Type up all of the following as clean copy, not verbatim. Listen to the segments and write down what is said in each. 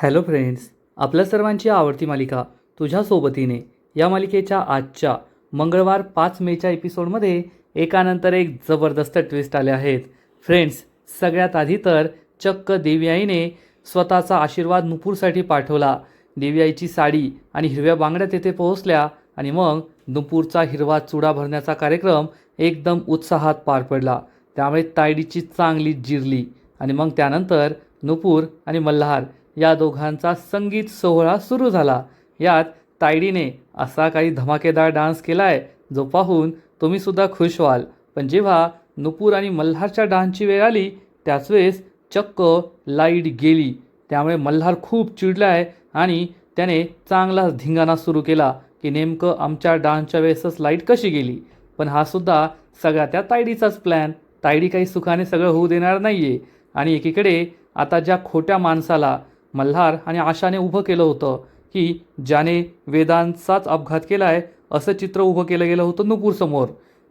Hello friends, आपल्या सर्वांची आवडती मालिका तुझ्या सोबतीने या मालिकेच्या आजच्या मंगळवार 5 मेच्या एपिसोडमध्ये एकानंतर एक जबरदस्त ट्विस्ट आले आहेत. फ्रेंड्स, सगळ्यात आधी तर चक्क देवी आईने स्वतःचा आशीर्वाद नुपूरसाठी पाठवला. देवी आईची साडी आणि हिरव्या बांगड्या तेथे पोहोचल्या आणि मग नुपूरचा हिरवा चुडा भरण्याचा कार्यक्रम एकदम उत्साहात पार पडला. त्यामुळे तायडीची चांगली जिरली आणि मग त्यानंतर नुपूर आणि मल्हार या दोघांचा संगीत सोहळा सुरू झाला. यात तायडीने असा काही धमाकेदार डान्स केलाय जो पाहून तुम्ही सुद्धा खुश व्हाल. पण जेव्हा नुपूर आणि मल्हारच्या डान्सची वेळ आली त्याच वेळेस चक्क लाईट गेली. त्यामुळे मल्हार खूप चिडलाय आणि त्याने चांगलाच धिंगाणा सुरू केला की नेमकं आमच्या डान्सच्या वेळेसच लाईट कशी गेली. पण हा सुद्धा सगळा त्या तायडीचाच प्लॅन. तायडी काही सुखाने सगळं होऊ देणार नाहीये. आणि एकीकडे आता ज्या खोट्या माणसाला मल्हार आणि आशाने उभं केलं होतं की ज्याने वेदांचाच अपघात केला आहे असं चित्र उभं केलं गेलं होतं नुपूरसमोर,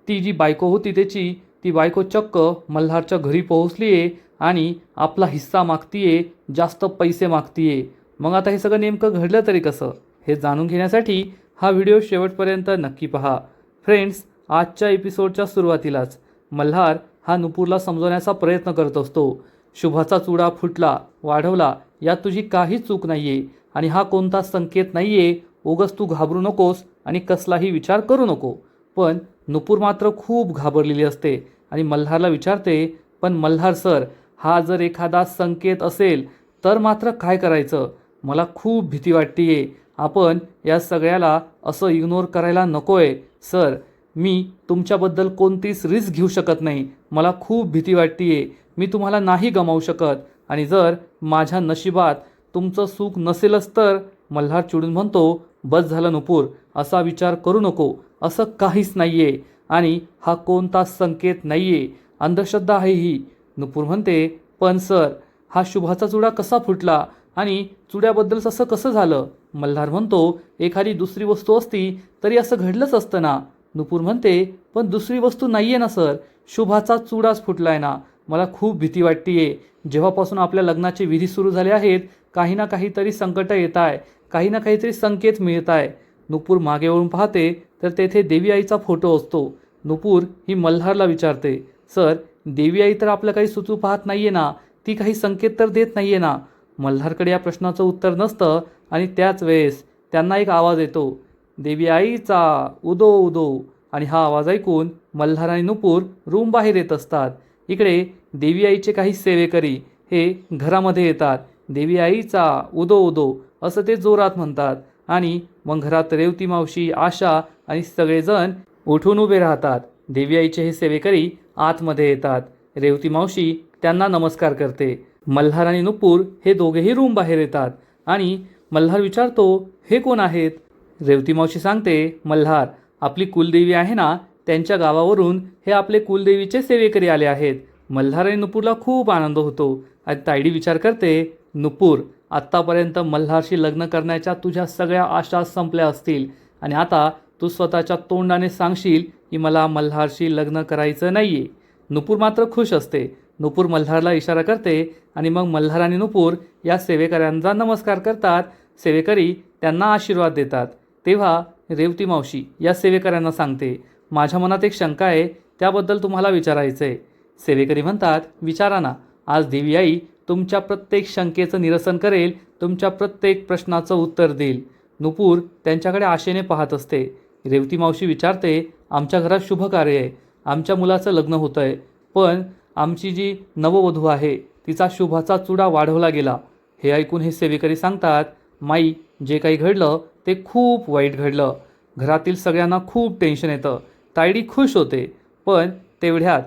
ती जी बायको होती त्याची, ती बायको चक्क मल्हारच्या घरी पोहोचली आहे आणि आपला हिस्सा मागतीये, जास्त पैसे मागतीये. मग आता हे सगळं नेमकं घडलं तरी कसं हे जाणून घेण्यासाठी हा व्हिडिओ शेवटपर्यंत नक्की पहा. फ्रेंड्स, आजच्या एपिसोडच्या सुरुवातीलाच मल्हार हा नुपूरला समजवण्याचा प्रयत्न करत असतो. शुभाचा चुडा फुटला, वाढवला, यात तुझी काहीच चूक नाही आहे आणि हा कोणता संकेत नाही आहे. उगाच तू घाबरू नकोस आणि कसलाही विचार करू नको. पण नुपूर मात्र खूप घाबरलेली असते आणि मल्हारला विचारते, पण मल्हार सर, हा जर एखादा संकेत असेल तर मात्र काय करायचं? मला खूप भीती वाटतेय. आपण या सगळ्याला असं इग्नोर करायला नकोय सर. मी तुमच्याबद्दल कोणतीच रिस्क घेऊ शकत नाही. मला खूप भीती वाटतेय. मी तुम्हाला नाही गमावू शकत आणि जर माझ्या नशिबात तुमचं सुख नसेलच तर. मल्हार चिडून म्हणतो, बस झालं नुपूर, असा विचार करू नको. असं काहीच नाही आहे आणि हा कोणता संकेत नाही आहे, अंधश्रद्धा आहे ही. नुपूर म्हणते, पण सर, हा शुभाचा चुडा कसा फुटला आणि चुड्याबद्दल असं कसं झालं? मल्हार म्हणतो, एखादी दुसरी वस्तू असती तरी असं घडलंच असतं ना. नुपूर म्हणते, पण दुसरी वस्तू नाही आहे ना सर, शुभाचा चुडाच फुटलाय ना. मला खूप भीती वाटतेय. जेव्हापासून आपल्या लग्नाचे विधी सुरू झाले आहेत काही ना काहीतरी संकट येत आहे, काही ना काहीतरी संकेत मिळत आहे. नुपूर मागे वळून पाहते तर तेथे देवी आईचा फोटो असतो. नुपूर ही मल्हारला विचारते, सर, देवी आई तर आपलं काही सुचू पाहत नाहीये ना, ती काही संकेत तर देत नाहीये ना. मल्हारकडे या प्रश्नाचं उत्तर नसतं आणि त्याच वेळेस त्यांना एक आवाज येतो, देवी आईचा उदो उदो. आणि हा आवाज ऐकून मल्हार आणि नुपूर रूम बाहेर येत असतात. इकडे देवी आईचे काही सेवेकरी हे घरामध्ये येतात. देवी आईचा उदो उदो असं ते जोरात म्हणतात आणि मग घरात रेवती मावशी, आशा आणि सगळेजण उठून उभे राहतात. देवी आईचे हे सेवेकरी आतमध्ये येतात. रेवती मावशी त्यांना नमस्कार करते. मल्हार आणि नुपूर हे दोघेही रूम बाहेर येतात आणि मल्हार विचारतो, हे कोण आहेत? रेवती मावशी सांगते, मल्हार, आपली कुलदेवी आहे ना, त्यांच्या गावावरून हे आपले कुलदेवीचे सेवेकरी आले आहेत. मल्हार आणि नुपूरला खूप आनंद होतो आणि तायडी विचार करते, नुपूर, आत्तापर्यंत मल्हारशी लग्न करण्याच्या तुझ्या सगळ्या आशा संपल्या असतील आणि आता तू स्वतःच्या तोंडाने सांगशील की मला मल्हारशी लग्न करायचं नाहीये. नुपूर मात्र खुश असते. नुपूर मल्हारला इशारा करते आणि मग मल्हार आणि नुपूर या सेवेकऱ्यांचा नमस्कार करतात. सेवेकरी त्यांना आशीर्वाद देतात. तेव्हा रेवती मावशी या सेवेकऱ्यांना सांगते, माझ्या मनात एक शंका आहे, त्याबद्दल तुम्हाला विचारायचं आहे. सेवेकरी म्हणतात, विचारा ना. आज देवी आई तुमच्या प्रत्येक शंकेचं निरसन करेल, तुमच्या प्रत्येक प्रश्नाचं उत्तर देईल. नुपूर त्यांच्याकडे आशेने पाहत असते. रेवती मावशी विचारते, आमच्या घरात शुभ कार्य आहे, आमच्या मुलाचं लग्न होतं आहे, पण आमची जी नववधू आहे तिचा शुभाचा चुडा वाढवला गेला. हे ऐकून हे सेवेकरी सांगतात, माई, जे काही घडलं ते खूप वाईट घडलं. घरातील सगळ्यांना खूप टेन्शन येतं. तायडी खुश होते. पण तेवढ्यात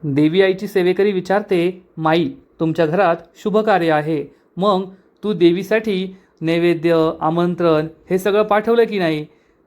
देवी आईची सेवेकरी विचारते, माई, तुमच्या घरात शुभ कार्य आहे, मग तू देवीसाठी नैवेद्य, आमंत्रण हे सगळं पाठवलं की नाही?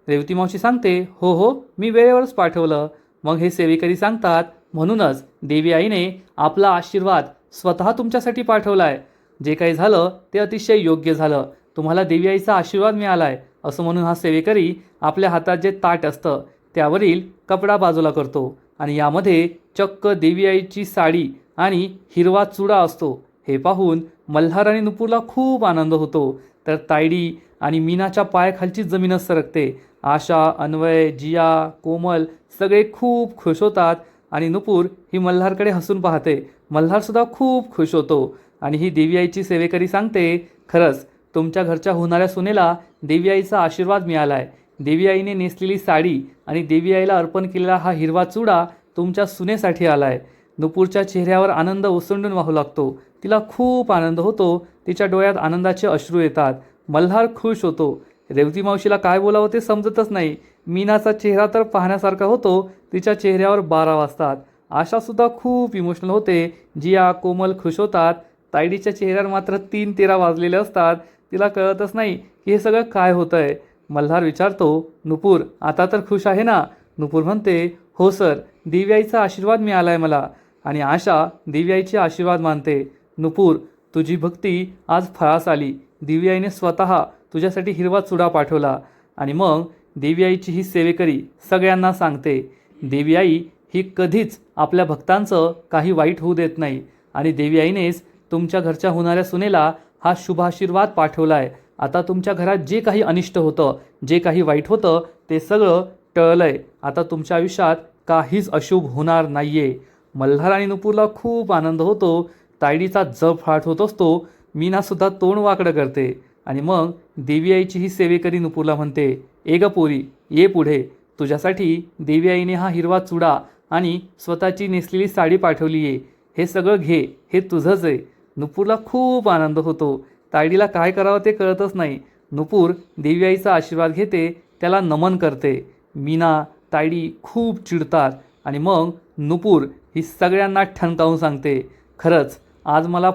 रेवती मावशी सांगते, हो हो, मी वेळेवरच पाठवलं. मग हे सेवेकरी सांगतात, म्हणूनच देवी आईने आपला आशीर्वाद स्वतः तुमच्यासाठी पाठवलाय. जे काही झालं ते अतिशय योग्य झालं. तुम्हाला देवी आईचा आशीर्वाद मिळालाय. असं म्हणून हा सेवेकरी आपल्या हातात जे ताट असतं त्यावरील कपडा बाजूला करतो आणि यामध्ये चक्क देवी आईची साडी आणि हिरवा चुडा असतो. हे पाहून मल्हार आणि नुपूरला खूप आनंद होतो. तर तायडी आणि मीनाच्या पायाखालची जमीनच सरकते. आशा, अन्वय, जिया, कोमल सगळे खूप खुश होतात आणि नुपूर ही मल्हारकडे हसून पाहते. मल्हारसुद्धा खूप खुश होतो आणि ही देवी आईची सेवेकरी सांगते, खरंच तुमच्या घरच्या होणाऱ्या सुनेला देवी आईचा आशीर्वाद मिळालाय. देवी आईने नेसलेली साडी आणि देवी आईला अर्पण केलेला हा हिरवा चुडा तुमच्या सुनेसाठी आलाय. नुपूरच्या चेहऱ्यावर आनंद ओसंडून वाहू लागतो. तिला खूप आनंद होतो. तिच्या डोळ्यात आनंदाचे अश्रू येतात. मल्हार खुश होतो. रेवती मावशीला काय बोलावं ते समजतच नाही. मीनाचा चेहरा तर पाहण्यासारखा होतो. तिच्या चेहऱ्यावर 12 वाजतात. आशासुद्धा खूप इमोशनल होते. जिया, कोमल खुश होतात. तायडीच्या चेहऱ्यावर मात्र 3:13 वाजलेले असतात. तिला कळतच नाही की हे सगळं काय होतंय. मल्हार विचारतो, नुपूर आता तर खुश आहे ना? नुपूर म्हणते, हो सर, देवी आईचा आशीर्वाद मिळालाय मला. आणि आशा देवी आईचे आशीर्वाद मानते. नुपूर, तुझी भक्ती आज फळास आली. देवी आईने स्वतः तुझ्यासाठी हिरवा चुडा पाठवला. आणि मग देवी आईची ही सेवेकरी सगळ्यांना सांगते, देवी आई ही कधीच आपल्या भक्तांचं काही वाईट होऊ देत नाही. आणि देवी आईनेच तुमच्या घरच्या होणाऱ्या सुनेला हा शुभाशीर्वाद पाठवलाय. आता तुमच्या घरात जे काही अनिष्ट होतं, जे काही वाईट होतं ते सगळं टळलंय. आता तुमच्या आयुष्यात काहीच अशुभ होणार नाहीये. मल्हार आणि नुपूरला खूप आनंद होतो. तायडीचा जप फाट होत असतो. मीनासुद्धा तोंड वाकडं करते. आणि मग देवी आईची ही सेवेकरी नुपूरला म्हणते, ए ग पोरी, ये पुढे. तुझ्यासाठी देवी आईने हा हिरवा चुडा आणि स्वतःची नेसलेली साडी पाठवली आहे. हे सगळं घे, हे तुझंच आहे. नुपूरला खूप आनंद होतो. तायडीला काय करावं ते कळतच नाही. नुपूर देवी आईचा आशीर्वाद घेते, त्याला नमन करते. मीना, तायडी खूप चिडतात आणि मग नुपूर ही सगळ्यांना ठणकावून सांगते, खरंच आज मला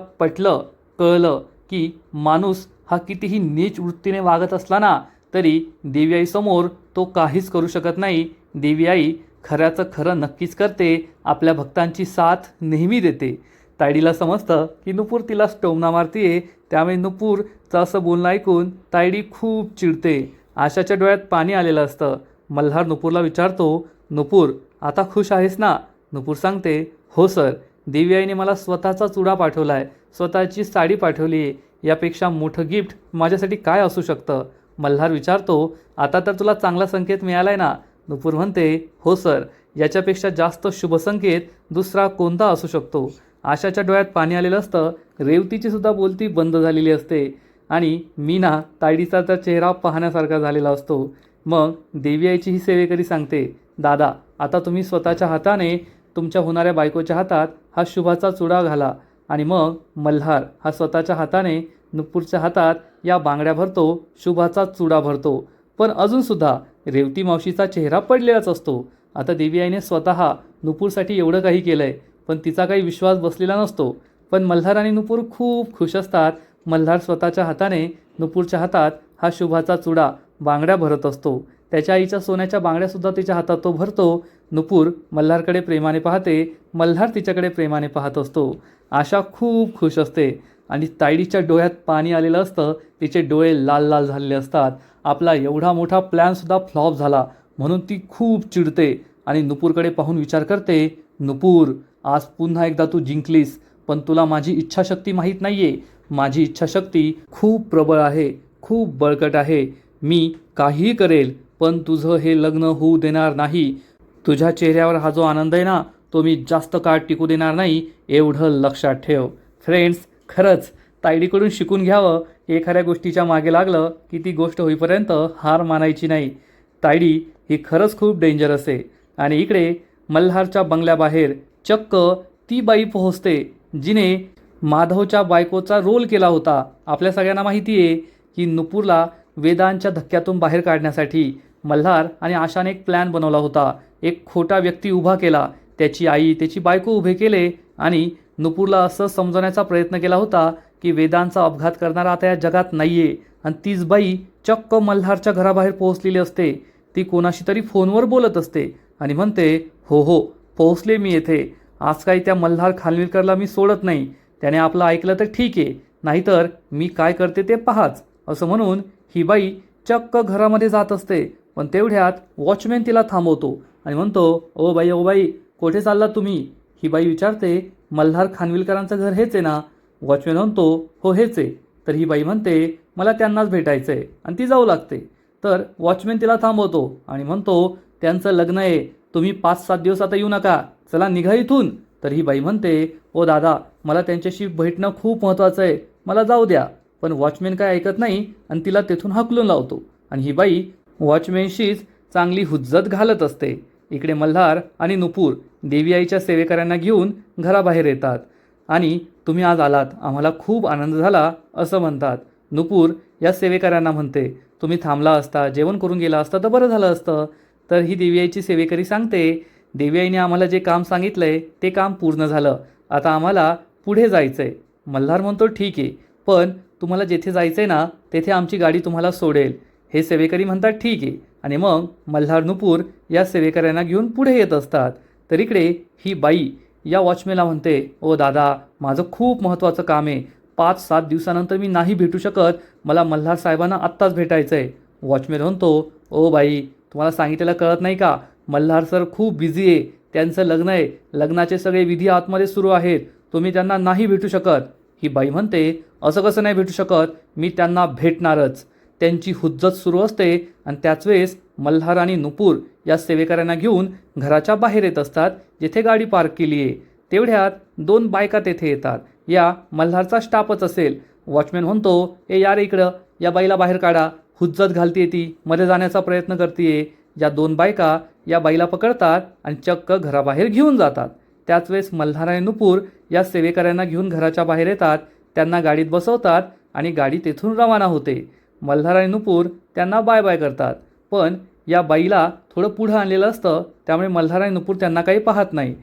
कळलं की माणूस हा कितीही नीच वृत्तीने वागत असला ना तरी देवी आईसमोर तो काहीच करू शकत नाही. देवी आई खऱ्याचं खरं नक्कीच करते. आपल्या भक्तांची साथ नेहमी देते. तायडीला समजतं की नुपूर तिला टोमणा मारतीये. त्यामुळे नुपूरचं असं बोलणं ऐकून तायडी खूप चिडते. आशाच्या डोळ्यात पाणी आलेलं असतं. मल्हार नुपूरला विचारतो, नुपूर आता खुश आहेस ना? नुपूर सांगते, हो सर, देवी आईने मला स्वतःचा चुडा पाठवलाय, स्वतःची साडी पाठवली आहे. यापेक्षा मोठं गिफ्ट माझ्यासाठी काय असू शकतं? मल्हार विचारतो, आता तर तुला चांगला संकेत मिळालाय ना? नुपूर म्हणते, हो सर, याच्यापेक्षा जास्त शुभ संकेत दुसरा कोणता असू शकतो? आशाच्या डोळ्यात पाणी आलेलं असतं. रेवतीची सुद्धा बोलती बंद झालेली असते आणि मीना, तायडीचा तर चेहरा पाहण्यासारखा झालेला असतो. मग देवी आईची ही सेवेकरी सांगते, दादा आता तुम्ही स्वतःच्या हाताने तुमच्या होणाऱ्या बायकोच्या हातात हा शुभाचा चुडा घाला. आणि मग मल्हार हा स्वतःच्या हाताने नुपूरच्या हातात या बांगड्या भरतो, शुभाचा चुडा भरतो. पण अजूनसुद्धा रेवती मावशीचा चेहरा पडलेलाच असतो. आता देवी आईने स्वतः नुपूरसाठी एवढं काही केलं आहे, पण तिचा काही विश्वास बसलेला नसतो. पण मल्हार आणि नुपूर खूप खुश असतात. मल्हार स्वतःच्या हाताने नुपूरच्या हातात हा शुभाचा चुडा, बांगड्या भरत असतो. त्याच्या आईच्या सोन्याच्या बांगड्यासुद्धा तिच्या हातात तो भरतो. नुपूर मल्हारकडे प्रेमाने पाहते. मल्हार तिच्याकडे प्रेमाने पाहत असतो. आशा खूप खुश असते आणि तायडीच्या डोळ्यात पाणी आलेलं असतं. तिचे डोळे लाल लाल झालेले असतात. आपला एवढा मोठा प्लॅनसुद्धा फ्लॉप झाला म्हणून ती खूप चिडते आणि नुपूरकडे पाहून विचार करते, नुपूर आज पुन्हा एकदा तू जिंकलीस, पण तुला माझी इच्छाशक्ती माहीत नाही आहे. माझी इच्छाशक्ती खूप प्रबळ आहे, खूप बळकट आहे. मी काहीही करेल पण तुझं हे लग्न होऊ देणार नाही. तुझ्या चेहऱ्यावर हा जो आनंद आहे ना तो मी जास्त काळ टिकू देणार नाही, एवढं लक्षात ठेव. फ्रेंड्स, खरंच तायडीकडून शिकून घ्यावं. एखाद्या गोष्टीच्या मागे लागलं की ती गोष्ट होईपर्यंत हार मानायची नाही. तायडी ही खरंच खूप डेंजरस आहे. आणि इकडे मल्हारच्या बंगल्याबाहेर चक्क ती बाई पोहोचते जिने माधवच्या बायकोचा रोल केला होता. आपल्या सगळ्यांना माहिती आहे की नुपूरला वेदांच्या धक्क्यातून बाहेर काढण्यासाठी मल्हार आणि आशाने एक प्लॅन बनवला होता. एक खोटा व्यक्ती उभा केला, त्याची आई, त्याची बायको उभे केले आणि नुपूरला असं समजवण्याचा प्रयत्न केला होता की वेदांचा अपघात करणारा आता या जगात नाही आहे. आणि तीच बाई चक्क मल्हारच्या घराबाहेर पोहोचलेली असते. ती कोणाशी तरी फोनवर बोलत असते आणि म्हणते, हो हो पोहोचले मी येथे. आज काही त्या मल्हार खानविलकरला मी सोडत नाही. त्याने आपलं ऐकलं तर ठीक आहे, नाहीतर मी काय करते ते पाहाच. असं म्हणून ही बाई चक्क घरामध्ये जात असते. पण तेवढ्यात वॉचमॅन तिला थांबवतो आणि म्हणतो, ओ बाई कुठे चालला तुम्ही? ही बाई विचारते, मल्हार खानविलकरांचं घर हेच आहे ना? वॉचमॅन म्हणतो हो हेच आहे. तर ही बाई म्हणते मला त्यांनाच भेटायचं आहे आणि ती जाऊ लागते. तर वॉचमॅन तिला थांबवतो आणि म्हणतो त्यांचं लग्न आहे, तुम्ही 5-7 दिवस आता येऊ नका, चला निघा इथून. तर ही बाई म्हणते ओ दादा मला त्यांच्याशी भेटणं खूप महत्त्वाचं आहे, मला जाऊ द्या. पण वॉचमॅन काय ऐकत नाही आणि तिला तेथून हाकलून लावतो आणि ही बाई वॉचमॅनशीच चांगली हुज्जत घालत असते. इकडे मल्हार आणि नुपूर देवी आईच्या सेवेकऱ्यांना घेऊन घराबाहेर येतात आणि तुम्ही आज आलात आम्हाला खूप आनंद झाला असं म्हणतात. नुपूर या सेवेकऱ्यांना म्हणते तुम्ही थांबला असता जेवण करून गेला असता तर बरं झालं असतं. तर ही देवी आईची सेवेकरी सांगते देवी आईने आम्हाला जे काम सांगितलंय ते काम पूर्ण झालं, आता आम्हाला पुढे जायचं आहे. मल्हार म्हणतो ठीक आहे, पण तुम्हाला जेथे जायचं आहे ना तेथे आमची गाडी तुम्हाला सोडेल. हे सेवेकरी म्हणतात ठीक आहे आणि मग मल्हार नुपूर या सेवेकऱ्यांना घेऊन पुढे येत असतात. तर इकडे ही बाई या वॉचमॅनला म्हणते ओ दादा माझं खूप महत्त्वाचं काम आहे, 5-7 दिवसानंतर मी नाही भेटू शकत, मला मल्हार साहेबांना आत्ताच भेटायचं आहे. वॉचमॅन म्हणतो ओ बाई तुम्हाला सांगितलेलं कळत नाही का, मल्हार सर खूप बिझी आहे, त्यांचं लग्न आहे, लग्नाचे सगळे विधी आतमध्ये सुरू आहेत, तुम्ही त्यांना नाही भेटू शकत. ही बाई म्हणते असं कसं नाही भेटू शकत, मी त्यांना भेटणारच. त्यांची हुज्जत सुरू असते आणि त्याच वेळेस मल्हार आणि नुपूर या सेवेकऱ्यांना घेऊन घराच्या बाहेर येत असतात जिथे गाडी पार्क केली आहे. तेवढ्यात 2 बायका तेथे येतात, या मल्हारचा स्टाफच असेल. वॉचमॅन म्हणतो ए यार इकडं, या बाईला बाहेर काढा, हुज्जत घालते ती, मध्ये जाण्याचा प्रयत्न करते. या 2 बायका या बाईला पकडतात आणि चक्क घराबाहेर घेऊन जातात. त्याच वेळेस मल्हार आणि नुपूर या सेवेकऱ्यांना घेऊन घराच्या बाहेर येतात, त्यांना गाडीत बसवतात आणि गाडी तेथून रवाना होते. मल्हार आणि नुपूर त्यांना बाय बाय करतात, पण या बाईला थोडं पुढं आणलेलं असतं त्यामुळे मल्हार आणि नुपूर त्यांना काही पाहत नाही.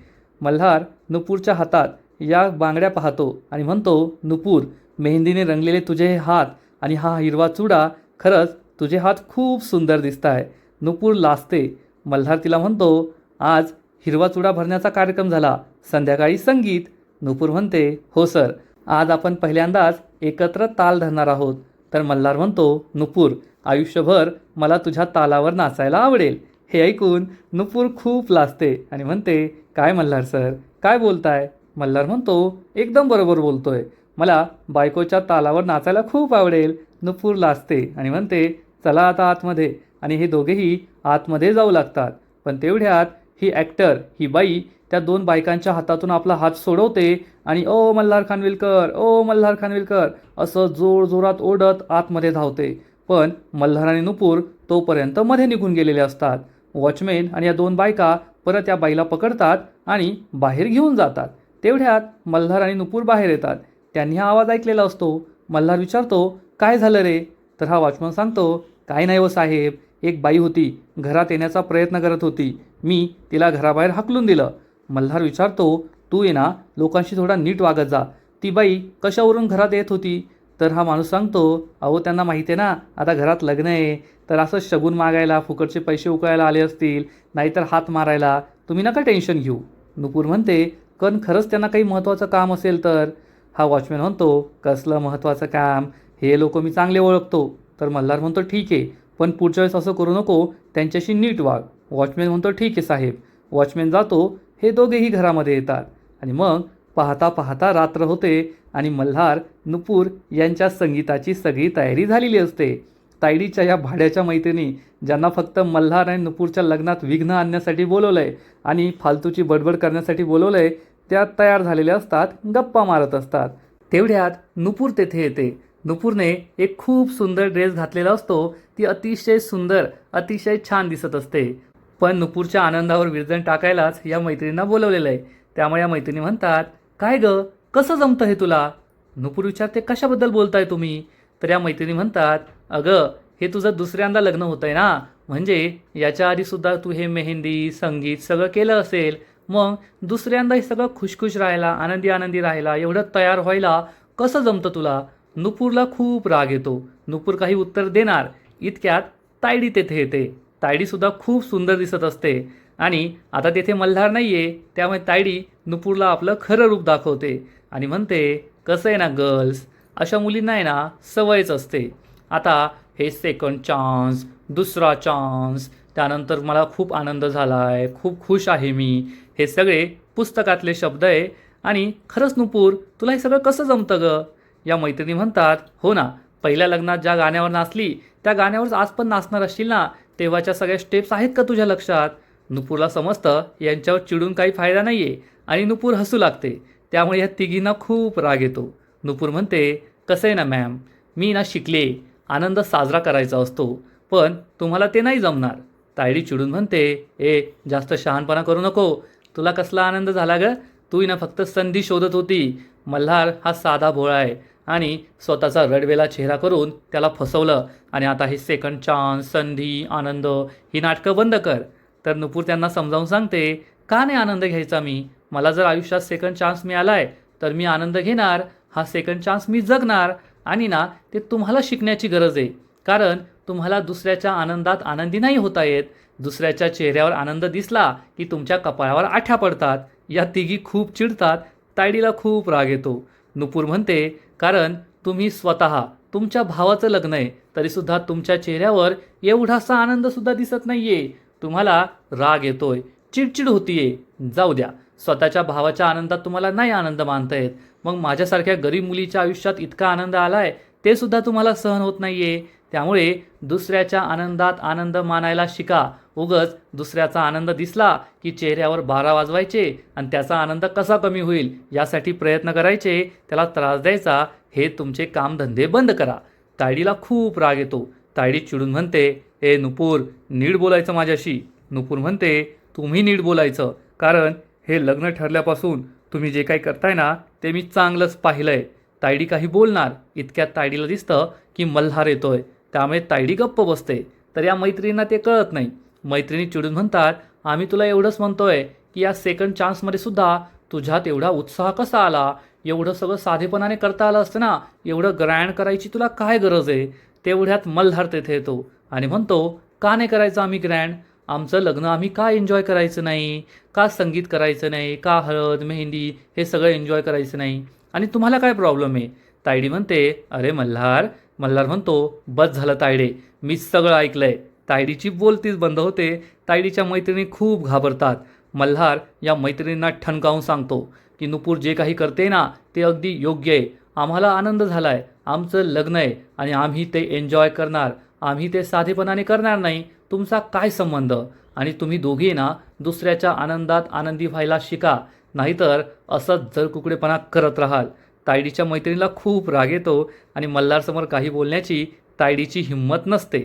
मल्हार नुपूरच्या हातात या बांगड्या पाहतो आणि म्हणतो नुपूर मेहंदीने रंगलेले तुझे हे हात आणि हा हिरवा चुडा, खरंच तुझे हात खूप सुंदर दिसत आहे. नुपूर लाजते. मल्हार तिला म्हणतो आज हिरवा चुडा भरण्याचा कार्यक्रम झाला, संध्याकाळी संगीत. नुपूर म्हणते हो सर, आज आपण पहिल्यांदाच एकत्र ताल धरणार आहोत. तर मल्हार म्हणतो नुपूर आयुष्यभर मला तुझ्या तालावर नाचायला आवडेल. हे ऐकून नुपूर खूप लाजते आणि म्हणते काय मल्हार सर काय बोलताय. मल्हार म्हणतो एकदम बरोबर बोलतोय, मला बायकोच्या तालावर नाचायला खूप आवडेल. नुपूर लाजते आणि म्हणते चला आता आतमध्ये, आणि हे दोघेही आतमध्ये जाऊ लागतात. पण तेवढ्यात ही ॲक्टर ही बाई त्या 2 बायकांच्या हातातून आपला हात सोडवते आणि ओ मल्हार खानविलकर, ओ मल्हार खानविलकर असं जोरजोरात ओढत आतमध्ये धावते. पण मल्हार आणि नुपूर तोपर्यंत मध्ये निघून गेलेले असतात. वॉचमॅन आणि या 2 बायका परत या बाईला पकडतात आणि बाहेर घेऊन जातात. तेवढ्यात मल्हार आणि नुपूर बाहेर येतात. त्यांनी हा आवाज ऐकलेला असतो. मल्हार विचारतो काय झालं रे. तर हा वॉचमन सांगतो काय नाही हो साहेब, एक बाई होती घरात येण्याचा प्रयत्न करत होती, मी तिला घराबाहेर हाकलून दिलं. मल्हार विचारतो तू ये ना लोकांशी थोडा नीट वागत जा, ती बाई कशावरून घरात येत होती. तर हा माणूस सांगतो अहो त्यांना माहिती आहे ना आता घरात लग्न आहे, तर असं शगून मागायला फुकटचे पैसे उकळायला आले असतील, नाहीतर हात मारायला, तुम्ही नका टेन्शन घेऊ. नुपूर म्हणते पण खरंच त्यांना काही महत्त्वाचं काम असेल तर. हा वॉचमॅन म्हणतो कसलं महत्त्वाचं काम, हे लोक मी चांगले ओळखतो. तर मल्हार म्हणतो ठीक आहे, पण पुढच्या वेळेस असं करू नको, त्यांच्याशी नीट वाग. वॉचमॅन म्हणतो ठीक आहे साहेब. वॉचमॅन जातो. हे दोघेही घरामध्ये येतात आणि मग पाहता पाहता रात्र होते आणि मल्हार नुपूर यांच्या संगीताची सगळी तयारी झालेली असते. तायडीच्या या भाड्याच्या मैत्रिणी ज्यांना फक्त मल्हार आणि नुपूरच्या लग्नात विघ्न आणण्यासाठी बोलवलं आहे आणि फालतूची बडबड करण्यासाठी बोलवलं आहे, त्या तयार झालेल्या असतात, गप्पा मारत असतात. तेवढ्यात नुपूर तेथे येते. नुपूरने एक खूप सुंदर ड्रेस घातलेला असतो, ती अतिशय सुंदर अतिशय छान दिसत असते. पण नुपूरच्या आनंदावर विरजण टाकायलाच या मैत्रिणींना बोलवलेलं आहे. त्यामुळे या मैत्रिणी म्हणतात काय ग कसं जमतं हे तुला. नुपूर विचारते कशाबद्दल बोलताय तुम्ही. तर या मैत्रिणी म्हणतात अगं हे तुझं दुसऱ्यांदा लग्न होतं आहे ना, म्हणजे याच्या आधीसुद्धा तू हे मेहंदी संगीत सगळं केलं असेल, मग दुसऱ्यांदा हे सगळं खुशखुश राहायला आनंदी आनंदी राहायला एवढं तयार व्हायला कसं जमतं तुला. नुपूरला खूप राग येतो. नुपूर काही उत्तर देणार इतक्यात तायडी तेथे येते. तायडीसुद्धा खूप सुंदर दिसत असते आणि आता तेथे मल्हार नाही आहे, त्यामुळे तायडी नुपूरला आपलं खरं रूप दाखवते आणि म्हणते कसं आहे ना गर्ल्स, अशा मुलींना आहे ना सवयच असते. आता हे सेकंड चान्स, दुसरा चान्स, त्यानंतर मला खूप आनंद झाला आहे, खूप खुश आहे मी, हे सगळे पुस्तकातले शब्द आहे आणि खरंच नुपूर, तुला हे सगळं कसं जमतं गं? या मैत्रिणी म्हणतात, हो ना, पहिल्या लग्नात ज्या गाण्यावर नाचली त्या गाण्यावर आज पण नाचणार असशील ना, तेव्हाच्या सगळ्या स्टेप्स आहेत का तुझ्या लक्षात? नुपूरला समजतं यांच्यावर चिडून काही फायदा नाही आहे आणि नुपूर हसू लागते. त्यामुळे या तिघींना खूप राग येतो. नुपूर म्हणते, कसं आहे ना मॅम, मी ना शिकले, आनंद साजरा करायचा असतो, पण तुम्हाला ते नाही जमणार. तायडी चिडून म्हणते, ए जास्त शहाणपणा करू नको, तुला कसला आनंद झाला ग? तू ना फक्त संधी शोधत होती. मल्हार हा साधा भोळा आहे आणि स्वतःचा रडवेला चेहरा करून त्याला फसवलं आणि आता हे सेकंड चान्स, संधी, आनंद ही नाटकं बंद कर. तर नुपूर त्यांना समजावून सांगते, का नाही आनंद घ्यायचा मी? मला जर आयुष्यात सेकंड चान्स मिळाला आहे तर मी आनंद घेणार, हा सेकंड चान्स मी जगणार. आणि ना ते तुम्हाला शिकण्याची गरज आहे, कारण तुम्हाला दुसऱ्याच्या आनंदात आनंदी नाही होता येत. दुसऱ्याच्या चेहऱ्यावर आनंद दिसला की तुमच्या कपाळावर आठ्या पडतात. या तिघी खूप चिडतात. तायडीला खूप राग येतो. नुपूर म्हणते, कारण तुम्ही स्वतः तुमच्या भावाचं लग्न आहे तरीसुद्धा तुमच्या चेहऱ्यावर एवढासा आनंदसुद्धा दिसत नाही आहे. तुम्हाला राग येतोय, चिडचिड होतीये. जाऊ द्या, स्वतःच्या भावाच्या आनंदात तुम्हाला नाही आनंद मानता येत, मग माझ्यासारख्या गरीब मुलीच्या आयुष्यात इतका आनंद आलाय ते सुद्धा तुम्हाला सहन होत नाहीये. त्यामुळे दुसऱ्याच्या आनंदात आनंद मानायला शिका. उगच दुसऱ्याचा आनंद दिसला की चेहऱ्यावर 12 वाजवायचे आणि त्याचा आनंद कसा कमी होईल यासाठी प्रयत्न करायचे, त्याला त्रास द्यायचा. हे तुमचे कामधंदे बंद करा. तायडीला खूप राग येतो. तायडी चिडून म्हणते, ए नुपूर, नीट बोलायचं माझ्याशी. नुपूर म्हणते, तुम्ही नीट बोलायचं, कारण हे लग्न ठरल्यापासून तुम्ही जे काही करताय ना ते मी चांगलंच पाहिलंय. तायडी काही बोलणार इतक्यात तायडीला दिसतं की मल्हार येतोय. त्यामुळे तायडी गप्प बसते. तर या मैत्रिणींना ते कळत नाही. मैत्रिणी चिडून म्हणतात, आम्ही तुला एवढंच म्हणतोय की या सेकंड चान्समध्ये सुद्धा तुझ्यात एवढा उत्साह कसा आला? एवढं सगळं साधेपणाने करता आलं असतं ना, एवढं ग्रँड करायची तुला काय गरज आहे? तेवढ्यात मल्हार तेथे येतो आणि म्हणतो, का नाही करायचं आम्ही ग्रँड? आमचं लग्न आम्ही का एन्जॉय करायचं नाही? का संगीत करायचं नाही? का हळद मेहंदी हे सगळं एन्जॉय करायचं नाही? आणि तुम्हाला काय प्रॉब्लेम आहे? तायडी म्हणते, अरे मल्हार. मल्हार म्हणतो, बस झालं तायडे, मी सगळं ऐकलंय. तायडीची बोलतीच बंद होते. तायडीच्या मैत्रिणी खूप घाबरतात. मल्हार या मैत्रिणींना ठणकावून सांगतो की नुपूर जे काही करते ना ते अगदी योग्य आहे. आम्हाला आनंद झालाय, आमचं लग्न आहे आणि आम्ही ते एन्जॉय करणार. आम्ही ते साधेपणाने करणार नाही. तुमचा काय संबंध? आणि तुम्ही दोघी ना दुसऱ्याच्या आनंदात आनंदी व्हायला शिका, नाहीतर असंच जर कुकडेपणा करत राहाल. तायडीच्या मैत्रिणीला खूप राग येतो आणि मल्हारसमोर काही बोलण्याची तायडीची हिंमत नसते.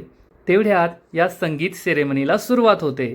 तेवढ्यात या संगीत सेरेमनीला सुरुवात होते.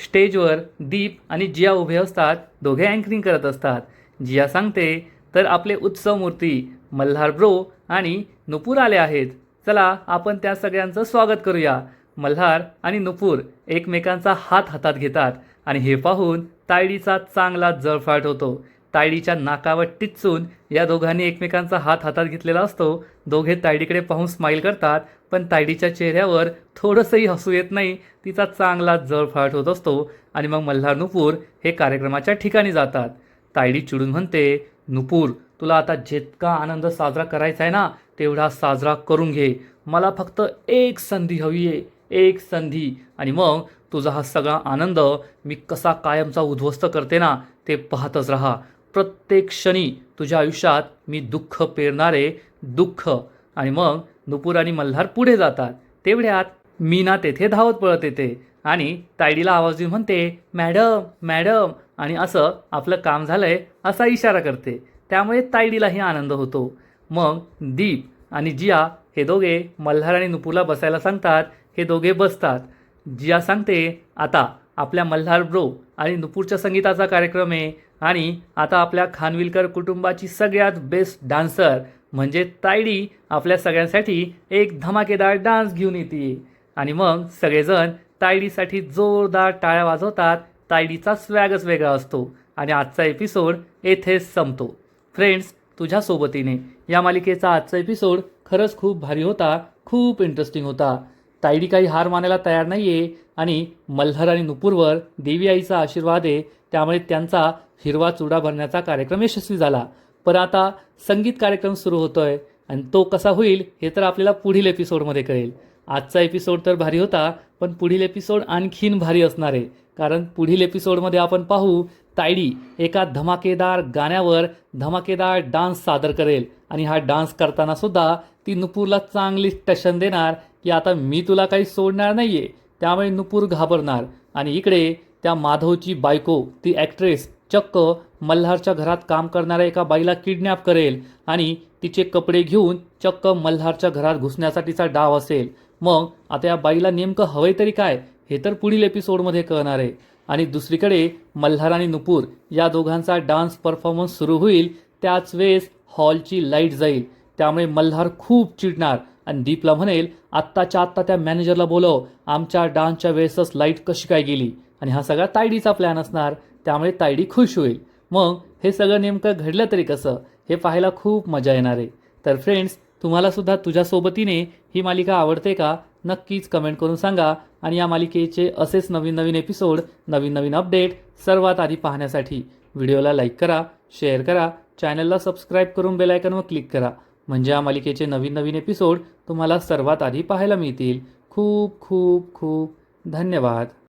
स्टेजवर दीप आणि जिया उभे असतात. दोघे अँकरिंग करत असतात. जिया सांगते, तर आपले उत्सव मूर्ती मल्हार ब्रो आणि नुपूर आले आहेत. चला आपण त्या सगळ्यांचं स्वागत करूया. मल्हार आणि नुपूर एकमेकांचा हात हातात घेतात आणि हे पाहून तायडीचा चांगला जळफाट होतो. तायडीच्या नाकावर टिच्चून या दोघांनी एकमेकांचा हात हातात घेतलेला असतो. दोघे तायडीकडे पाहून स्माईल करतात, पण तायडीच्या चेहऱ्यावर थोडंसंही हसू येत नाही. तिचा चांगला जळफाट होत असतो आणि मग मल्हार नुपूर हे कार्यक्रमाच्या ठिकाणी जातात. तायडी चिडून म्हणते, नुपूर, तुला आता जितका आनंद साजरा करायचा आहे ना तेवढा साजरा करून घे. मला फक्त एक संधी हवी आहे, एक संधी, आणि मग तुझा हा सगळा आनंद मी कसा कायमचा उद्ध्वस्त करते ना ते पाहतच राहा. प्रत्येक क्षणी तुझ्या आयुष्यात मी दुःख पेरणारे दुःख. आणि मग नुपूर आणि मल्हार पुढे जातात. तेवढ्यात मीना तेथे धावत पळत येते आणि तायडीला आवाज देऊन म्हणते, मॅडम मॅडम, आणि असं आपलं काम झालंय असा इशारा करते. त्यामुळे तायडीलाही आनंद होतो. मग दीप आणि जिया हे दोघे मल्हार आणि नुपूरला बसायला सांगतात. हे दोघे बसतात. जिया सांगते, आता आपल्या मल्हार ब्रो आणि नुपूरच्या संगीताचा कार्यक्रम आहे आणि आता आपल्या खानविलकर कुटुंबाची सगळ्यात बेस्ट डान्सर म्हणजे तायडी आपल्या सगळ्यांसाठी एक धमाकेदार डान्स घेऊन येते. आणि मग सगळेजण तायडीसाठी जोरदार टाळ्या वाजवतात. तायडीचा स्वॅगच वेगळा असतो. आणि आजचा एपिसोड येथेच संपतो. फ्रेंड्स, तुझ्या सोबतीने या मालिकेचा आजचा एपिसोड खरंच खूप भारी होता, खूप इंटरेस्टिंग होता. तायडी काही हार मानायला तयार नाही आहे आणि मल्हार आणि नुपूरवर देवी आईचा आशीर्वाद आहे. त्यामुळे त्यांचा हिरवा चुडा भरण्याचा कार्यक्रम यशस्वी झाला. पण आता संगीत कार्यक्रम सुरू होतोय आणि तो कसा होईल हे तर आपल्याला पुढील एपिसोडमध्ये कळेल. आजचा एपिसोड तर भारी होता, पण पुढील एपिसोड आणखीन भारी असणार आहे, कारण पुढील एपिसोडमध्ये आपण पाहू तायडी एका धमाकेदार गाण्यावर धमाकेदार डान्स सादर करेल आणि हा डान्स करताना सुद्धा ती नुपूरला चांगली टशन देणार की आता मी तुला काही सोडणार नाहीये. त्यामुळे नुपूर घाबरणार आणि इकडे त्या माधवची बायको ती ॲक्ट्रेस चक्क मल्हारच्या घरात काम करणाऱ्या एका बाईला किडनॅप करेल आणि तिचे कपडे घेऊन चक्क मल्हारच्या घरात घुसण्यासाठीचा डाव असेल. मग आता या बाईला नेमकं हवंय तरी काय हे तर पुढील एपिसोडमध्ये कळणार आहे. आणि दुसरीकडे मल्हार आणि नुपूर या दोघांचा डान्स परफॉर्मन्स सुरू होईल. त्याच वेळेस हॉलची लाईट जाईल. त्यामुळे मल्हार खूप चिडणार आणि दीपला म्हणेल आत्ताच्या आत्ता त्या मॅनेजरला बोलव, आमच्या डान्सच्या वेळेसच लाईट कशी काय गेली. आणि हा सगळा तायडीचा प्लॅन असणार. त्यामुळे तायडी खुश होईल. मग हे सगळं नेमकं घडलं तरी कसं हे पाहायला खूप मजा येणार आहे. तर फ्रेंड्स, तुम्हाला सुद्धा तुझ्या सोबतीने ही मालिका आवडते का नक्कीच कमेंट करून सांगा. आणि या मालिकेचे असेच नवीन नवीन एपिसोड नवीन नवीन अपडेट सर्वात आधी पाहण्यासाठी व्हिडिओला लाईक करा, शेअर करा, चॅनलला सबस्क्राईब करून बेल आयकॉनवर क्लिक करा. म्हणजे या मालिकेचे नवीन नवीन एपिसोड तुम्हाला सर्वात आधी पाहायला मिळतील. खूप खूप खूप धन्यवाद.